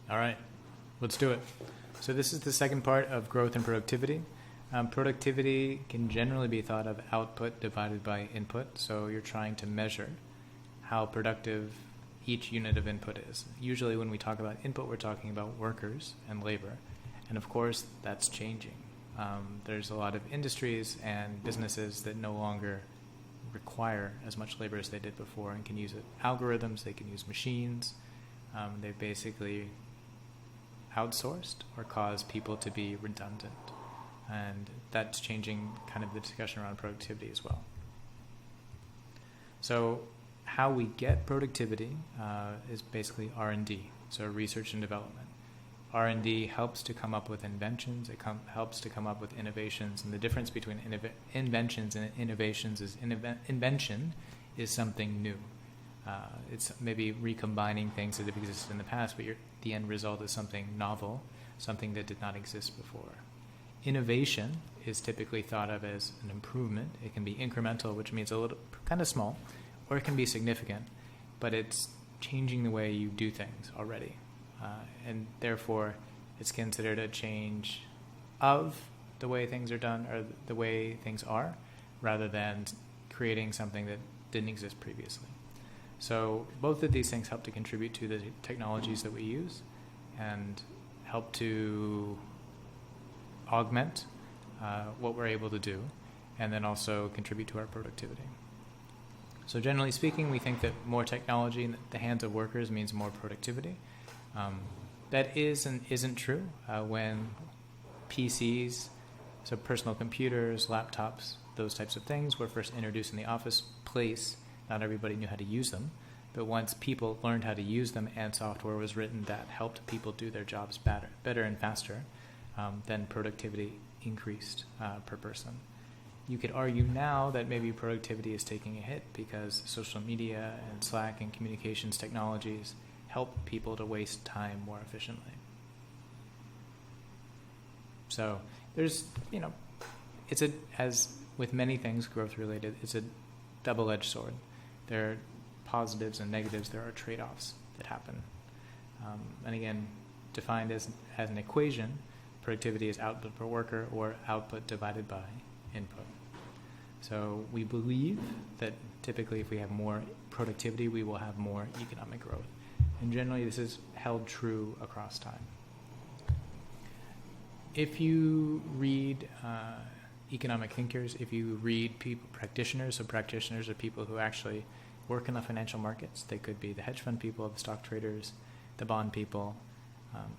All right, let's do it. So this is the second part of growth and productivity. Productivity can generally be thought of output divided by input. So you're trying to measure how productive each unit of input is. Usually when we talk about input, we're talking about workers and labor. And of course, that's changing. There's a lot of industries and businesses that no longer require as much labor as they did before and can use algorithms, they can use machines. They've basically outsourced or caused people to be redundant. And that's changing kind of the discussion around productivity as well. So how we get productivity is basically R&D, so research and development. R&D helps to come up with inventions, helps to come up with innovations, and the difference between inventions and innovations is invention is something new. It's maybe recombining things that have existed in the past, but the end result is something novel, something that did not exist before. Innovation is typically thought of as an improvement. It can be incremental, which means a little kind of small, or it can be significant, but it's changing the way you do things already. And therefore, it's considered a change of the way things are done or the way things are, rather than creating something that didn't exist previously. So both of these things help to contribute to the technologies that we use and help to augment what we're able to do, and then also contribute to our productivity. So generally speaking, we think that more technology in the hands of workers means more productivity. That is and isn't true. When PCs, so personal computers, laptops, those types of things were first introduced in the office place, not everybody knew how to use them. But once people learned how to use them and software was written that helped people do their jobs better and faster, then productivity increased per person. You could argue now that maybe productivity is taking a hit because social media and Slack and communications technologies help people to waste time more efficiently. So there's, as with many things growth related, it's a double-edged sword. There are positives and negatives, there are trade-offs that happen. And again, defined as an equation, productivity is output per worker or output divided by input. So we believe that typically if we have more productivity, we will have more economic growth. And generally this is held true across time. If you read economic thinkers, if you read practitioners, so practitioners are people who actually work in the financial markets. They could be the hedge fund people, the stock traders, the bond people,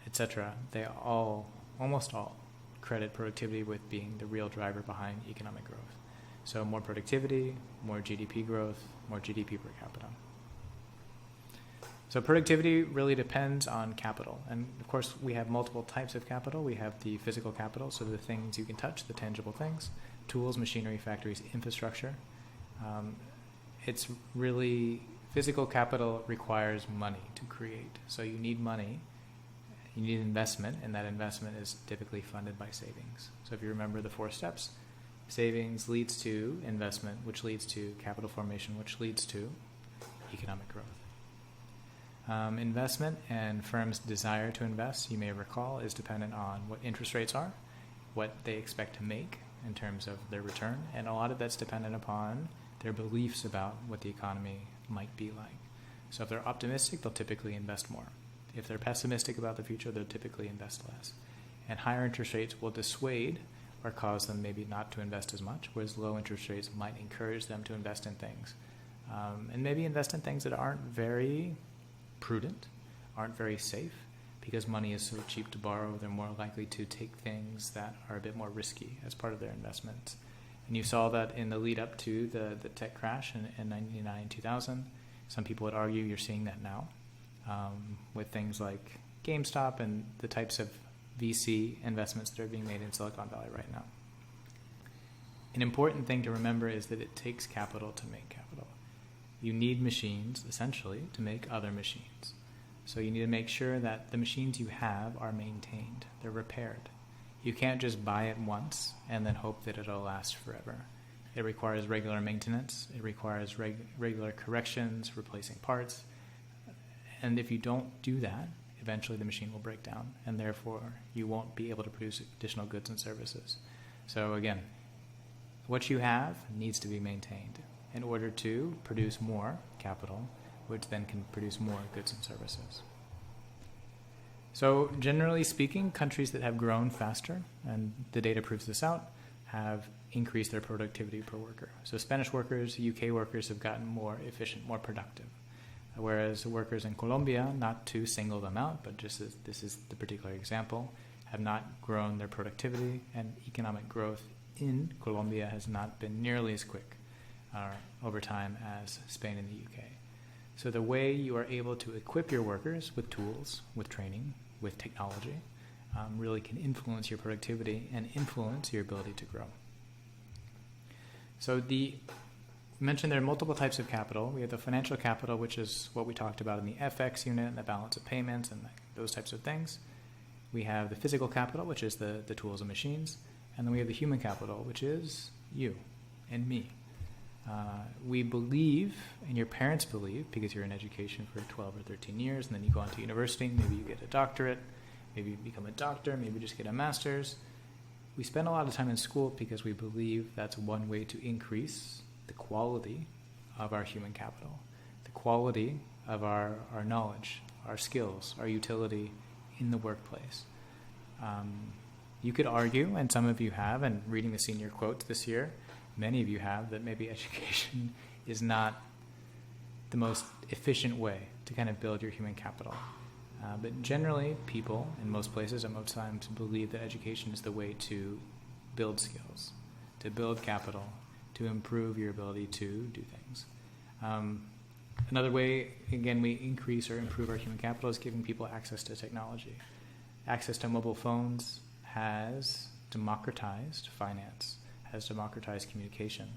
etc. They almost all credit productivity with being the real driver behind economic growth. So more productivity, more GDP growth, more GDP per capita. So productivity really depends on capital. And of course, we have multiple types of capital. We have the physical capital, so the things you can touch, the tangible things, tools, machinery, factories, infrastructure. It's really, physical capital requires money to create. So you need money, you need investment, and that investment is typically funded by savings. So if you remember the 4 steps, savings leads to investment, which leads to capital formation, which leads to economic growth. Investment and firms' desire to invest, you may recall, is dependent on what interest rates are, what they expect to make in terms of their return, and a lot of that's dependent upon their beliefs about what the economy might be like. So if they're optimistic, they'll typically invest more. If they're pessimistic about the future, they'll typically invest less. And higher interest rates will dissuade or cause them maybe not to invest as much, whereas low interest rates might encourage them to invest in things. And maybe invest in things that aren't very prudent, aren't very safe, because money is so cheap to borrow, they're more likely to take things that are a bit more risky as part of their investments. And you saw that in the lead up to the tech crash in 1999, 2000. Some people would argue you're seeing that now with things like GameStop and the types of VC investments that are being made in Silicon Valley right now. An important thing to remember is that it takes capital to make capital. You need machines, essentially, to make other machines. So you need to make sure that the machines you have are maintained, they're repaired. You can't just buy it once and then hope that it'll last forever. It requires regular maintenance, it requires regular corrections, replacing parts. And if you don't do that, eventually the machine will break down, and therefore you won't be able to produce additional goods and services. So again, what you have needs to be maintained in order to produce more capital, which then can produce more goods and services. So generally speaking, countries that have grown faster, and the data proves this out, have increased their productivity per worker. So Spanish workers, UK workers have gotten more efficient, more productive. Whereas workers in Colombia, not to single them out, but just as this is the particular example, have not grown their productivity, and economic growth in Colombia has not been nearly as quick over time as Spain and the UK. So the way you are able to equip your workers with tools, with training, with technology, really can influence your productivity and influence your ability to grow. So mentioned there are multiple types of capital. We have the financial capital, which is what we talked about in the FX unit and the balance of payments and those types of things. We have the physical capital, which is the tools and machines. And then we have the human capital, which is you and me. We believe, and your parents believe, because you're in education for 12 or 13 years, and then you go on to university, maybe you get a doctorate, maybe you become a doctor, maybe you just get a master's. We spend a lot of time in school because we believe that's one way to increase the quality of our human capital, the quality of our knowledge, our skills, our utility in the workplace. You could argue, and some of you have, and reading the senior quotes this year, many of you have, that maybe education is not the most efficient way to kind of build your human capital. But generally, people in most places at most times believe that education is the way to build skills, to build capital, to improve your ability to do things. Another way, again, we increase or improve our human capital is giving people access to technology. Access to mobile phones has democratized finance, has democratized communication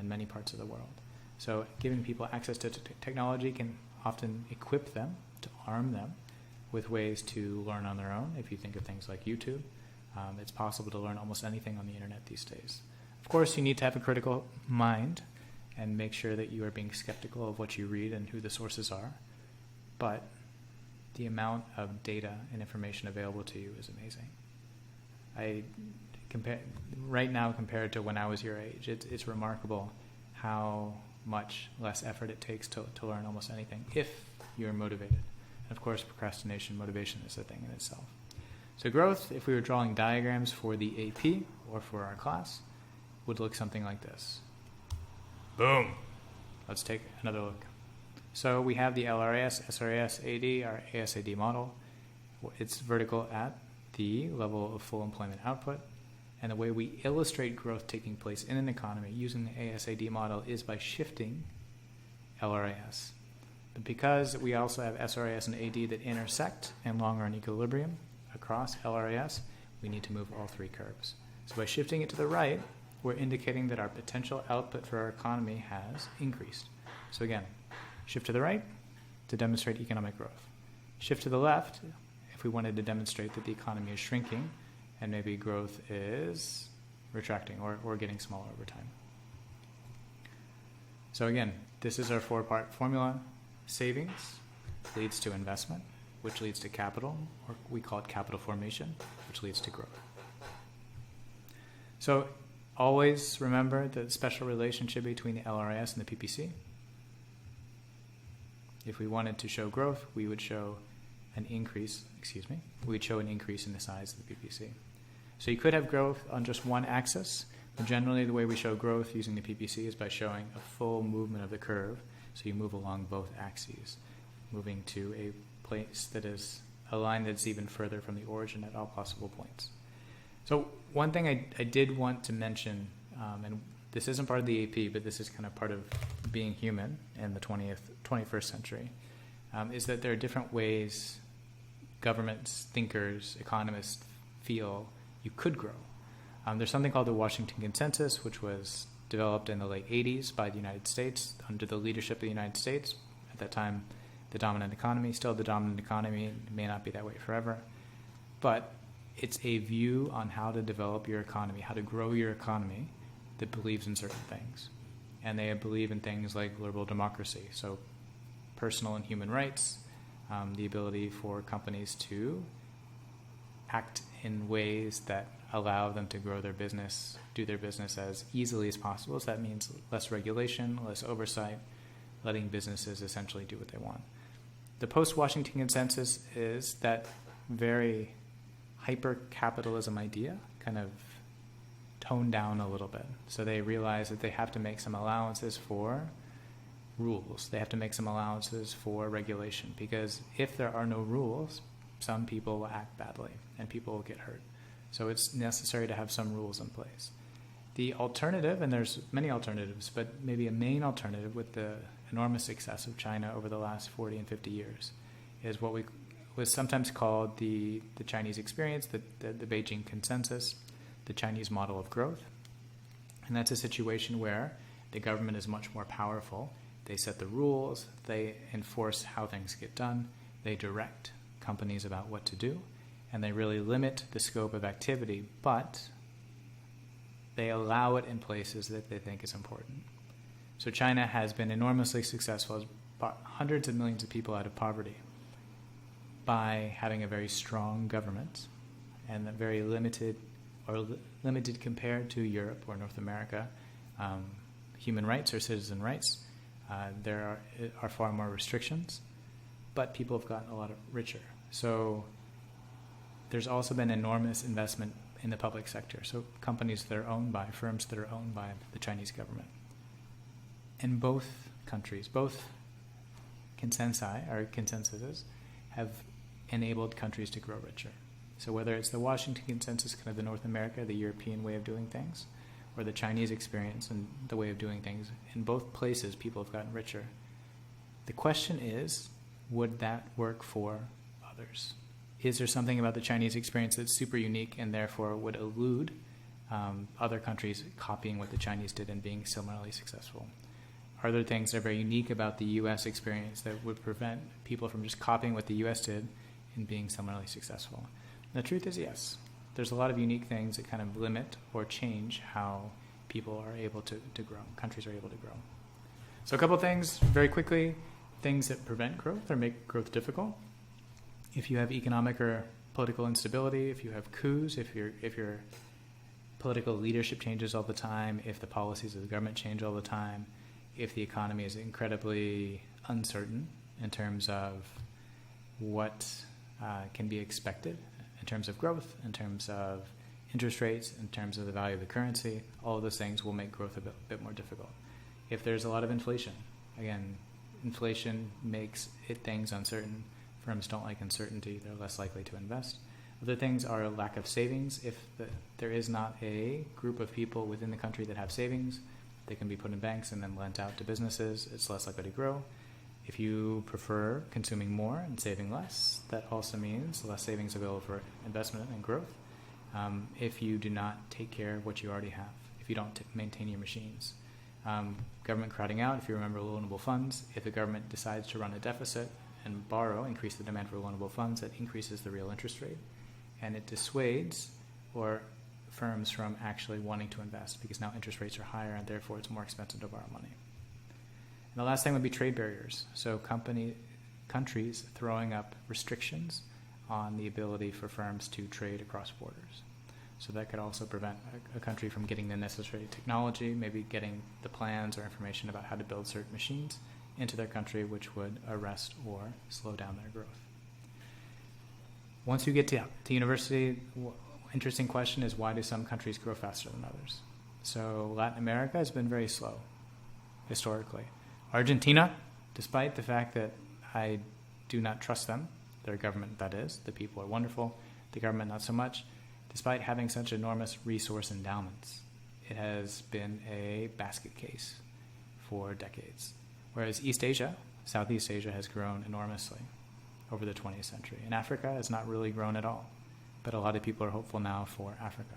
in many parts of the world. So giving people access to technology can often equip them, to arm them with ways to learn on their own. If you think of things like YouTube, it's possible to learn almost anything on the internet these days. Of course, you need to have a critical mind and make sure that you are being skeptical of what you read and who the sources are. But the amount of data and information available to you is amazing. Right now, compared to when I was your age, it's remarkable how much less effort it takes to learn almost anything if you're motivated. And of course, procrastination, motivation is a thing in itself. So growth, if we were drawing diagrams for the AP or for our class, would look something like this. Boom. Let's take another look. So we have the LRAS, SRAS, AD, our ASAD model. It's vertical at the level of full employment output. And the way we illustrate growth taking place in an economy using the ASAD model is by shifting LRAS. But because we also have SRAS and AD that intersect and long run equilibrium across LRAS, we need to move all three curves. So by shifting it to the right, we're indicating that our potential output for our economy has increased. So again, shift to the right to demonstrate economic growth. Shift to the left if we wanted to demonstrate that the economy is shrinking and maybe growth is retracting or getting smaller over time. So again, this is our four-part formula. Savings leads to investment, which leads to capital, or we call it capital formation, which leads to growth. So always remember the special relationship between the LRAS and the PPC. If we wanted to show growth, we would show an increase, we'd show an increase in the size of the PPC. So you could have growth on just one axis, but generally the way we show growth using the PPC is by showing a full movement of the curve. So you move along both axes, moving to a place that is a line that's even further from the origin at all possible points. So one thing I did want to mention, and this isn't part of the AP, but this is kind of part of being human in the 21st century, is that there are different ways governments, thinkers, economists feel you could grow. There's something called the Washington Consensus, which was developed in the late 80s by the United States under the leadership of the United States. At that time, the dominant economy, still the dominant economy, may not be that way forever. But it's a view on how to develop your economy, how to grow your economy that believes in certain things. And they believe in things like liberal democracy, so personal and human rights, the ability for companies to act in ways that allow them to grow their business, do their business as easily as possible. So that means less regulation, less oversight, letting businesses essentially do what they want. The post-Washington consensus is that very hyper-capitalism idea kind of toned down a little bit. So they realize that they have to make some allowances for rules. They have to make some allowances for regulation, because if there are no rules, some people will act badly and people will get hurt. So it's necessary to have some rules in place. The alternative, and there's many alternatives, but maybe a main alternative with the enormous success of China over the last 40 and 50 years, is what was sometimes called the Chinese experience, the Beijing consensus, the Chinese model of growth. And that's a situation where the government is much more powerful. They set the rules, they enforce how things get done, they direct companies about what to do, and they really limit the scope of activity, but they allow it in places that they think is important. So China has been enormously successful, has brought hundreds of millions of people out of poverty by having a very strong government and a very limited compared to Europe or North America, human rights or citizen rights. There are far more restrictions, but people have gotten a lot richer. So there's also been enormous investment in the public sector. So companies that are owned by, firms that are owned by the Chinese government. And both countries, both consensuses have enabled countries to grow richer. So whether it's the Washington consensus, kind of the North America, the European way of doing things, or the Chinese experience and the way of doing things, in both places people have gotten richer. The question is, would that work for others? Is there something about the Chinese experience that's super unique and therefore would elude other countries copying what the Chinese did and being similarly successful? Are there things that are very unique about the U.S. experience that would prevent people from just copying what the U.S. did and being similarly successful? And the truth is yes. There's a lot of unique things that kind of limit or change how people are able to grow, countries are able to grow. So a couple things very quickly, things that prevent growth or make growth difficult. If you have economic or political instability, if you have coups, if your political leadership changes all the time, if the policies of the government change all the time, if the economy is incredibly uncertain in terms of what can be expected in terms of growth, in terms of interest rates, in terms of the value of the currency, all of those things will make growth a bit more difficult. If there's a lot of inflation, again, inflation makes things uncertain. Firms don't like uncertainty. They're less likely to invest. Other things are a lack of savings. If there is not a group of people within the country that have savings, they can be put in banks and then lent out to businesses. It's less likely to grow. If you prefer consuming more and saving less, that also means less savings available for investment and growth. If you do not take care of what you already have, if you don't maintain your machines. Government crowding out, if you remember loanable funds, if the government decides to run a deficit and increase the demand for loanable funds, that increases the real interest rate. And it dissuades firms from actually wanting to invest because now interest rates are higher and therefore it's more expensive to borrow money. And the last thing would be trade barriers. So countries throwing up restrictions on the ability for firms to trade across borders. So that could also prevent a country from getting the necessary technology, maybe getting the plans or information about how to build certain machines into their country, which would arrest or slow down their growth. Once you get to university, interesting question is, why do some countries grow faster than others? So Latin America has been very slow, historically. Argentina, despite the fact that I do not trust them, their government that is, the people are wonderful, the government not so much, despite having such enormous resource endowments, it has been a basket case for decades. Whereas East Asia, Southeast Asia has grown enormously over the 20th century. And Africa has not really grown at all. But a lot of people are hopeful now for Africa.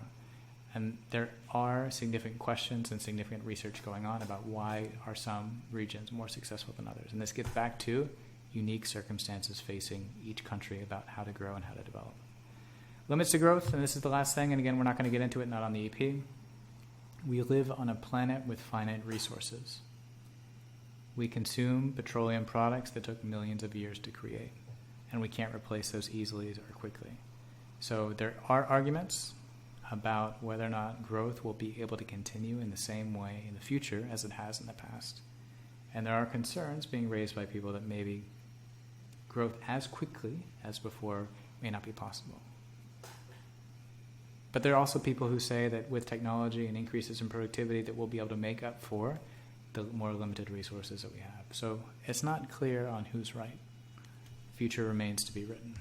And there are significant questions and significant research going on about why are some regions more successful than others. And this gets back to unique circumstances facing each country about how to grow and how to develop. Limits to growth, and this is the last thing, and again, we're not going to get into it, not on the EP. We live on a planet with finite resources. We consume petroleum products that took millions of years to create. and we can't replace those easily or quickly. So there are arguments about whether or not growth will be able to continue in the same way in the future as it has in the past. And there are concerns being raised by people that maybe growth as quickly as before may not be possible. But there are also people who say that with technology and increases in productivity that we'll be able to make up for the more limited resources that we have. So it's not clear on who's right. The future remains to be written.